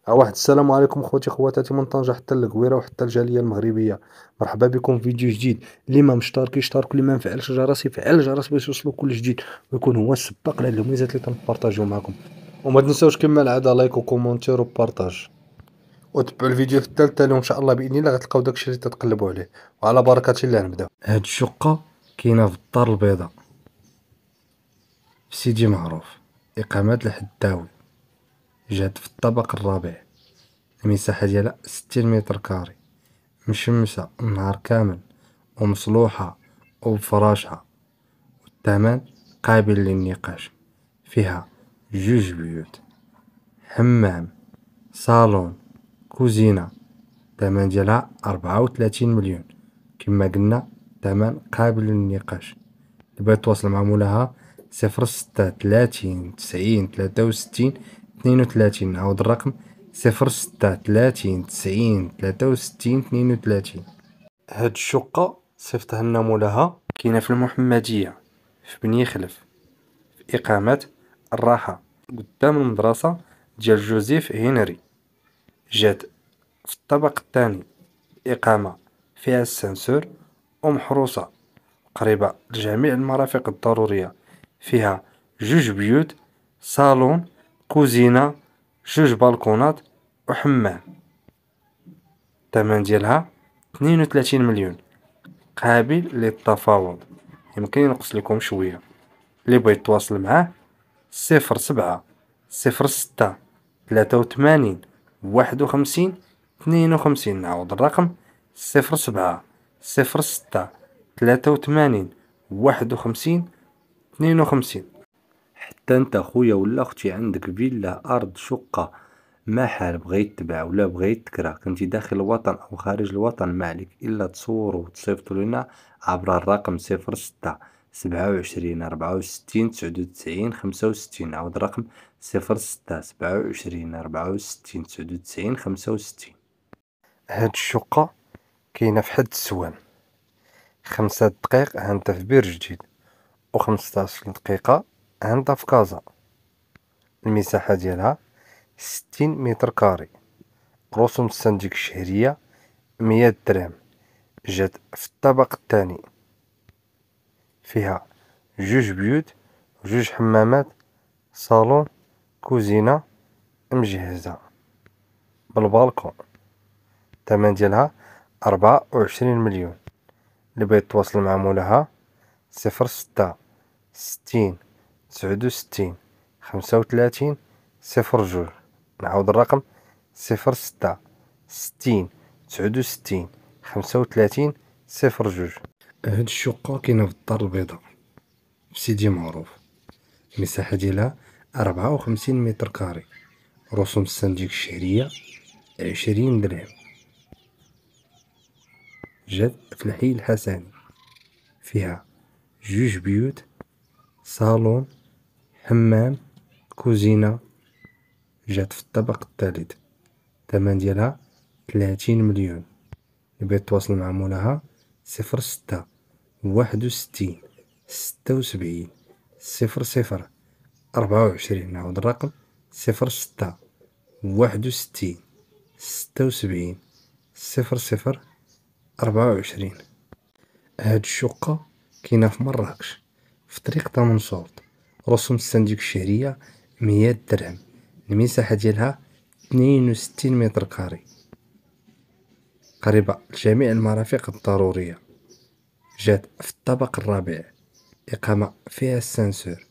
واحد السلام عليكم خوتي خواتاتي من طنجة حتى القويرة وحتى الجالية المغربية. مرحبا بكم في فيديو جديد. اللي ما مشترك يشترك، اللي ما مفعلش الجرس يفعل الجرس باش يوصلو كل جديد ويكون هو السباق لهاد الميزات اللي تنبارطاجيو معكم. وما تنساوش كما العادة لايك وكومونتير وبارطاج، وتبعوا الفيديو حتى التالي، وان شاء الله باذن الله غتلقاو داكشي اللي تتقلبوا عليه. وعلى بركة الله نبداو. هاد الشقة كاينة في الدار البيضاء في سيدي معروف، إقامة الحداوي، جات في الطابق الرابع. المساحة ديالها 60 متر كاري، مشمسة النهار كامل ومصلوحة وبفراشها. والثمن قابل للنقاش. فيها جوج بيوت، حمام، صالون، كوزينة. الثمن ديالها 34 مليون. كما قلنا الثمن قابل للنقاش. اللي بغا يتواصل مع مولاها 06 30 90 63 نعاود الرقم 06 30 90 63 32. هاد الشقة صيفطها لنا مولاها كاينة في المحمدية في بني خلف، في إقامة الراحة قدام المدرسة ديال جوزيف هنري. جات في الطابق الثاني، إقامة فيها السانسور ومحروسة قريبة لجميع المرافق الضرورية. فيها جوج بيوت، صالون، كوزينة، جوج بالكونات وحمام. الثمن ديالها 32 مليون، قابل للتفاوض، يمكن ينقص لكم شوية. اللي بغى يتواصل معاه 07 06 53 51 52. نعاود الرقم 07 06 53 51 52. حتى انت خويا ولا اختي عندك فيلا، ارض، شقة، محل بغيت تباع ولا بغيت تكره، كنتي داخل الوطن او خارج الوطن، ما عليك الا تصورو وتصيفطو لنا عبر الرقم 06 27 64 99 95. نعاود الرقم 06 27 64 99 95. هاد الشقة كاينة في حد السوان، 5 دقايق هانتا في بير جديد، و15 دقيقة هانتا في كازا. المساحة ديالها 60 متر كاري، رسوم الصنديق الشهرية 100 درهم. جات في الطابق الثاني، فيها جوج بيوت، جوج حمامات، صالون، كوزينة مجهزة بالبالكون. الثمن ديالها 24 مليون. اللي بغا يتواصل مع مولاها 06 60 69 35 02. نعاود الرقم 06 60 69 35 02. هاد الشقة كاينة في الدار البيضاء في سيدي معروف. المساحة ديالها 54 متر كاري، رسوم الصنديق الشهرية 20 درهم. جات في الحي الحسني، فيها جوج بيوت، صالون، حمام، كوزينة. جات في الطابق الثالث. الثمن ديالها 30 مليون. اللي يتواصل مع مولاها 06 61 76 00 24. نعاود الرقم 06 61 76 00 24. هاد الشقة كاينة في مراكش في طريق طامنسورت، رسوم الصنديق الشهرية 100 درهم. المساحة ديالها 62 متر كاري، قريبة لجميع المرافق الضرورية. جات في الطابق الرابع، إقامة فيها السانسور.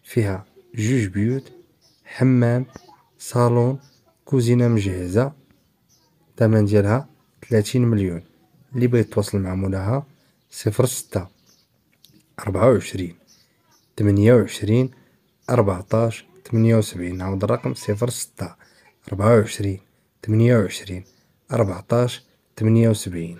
فيها جوج بيوت، حمام، صالون، كوزينة مجهزة. الثمن ديالها 30 مليون. اللي بغى يتواصل مع مولاها 06 24 28 14 78. نعاود الرقم 06 24 28 14 78.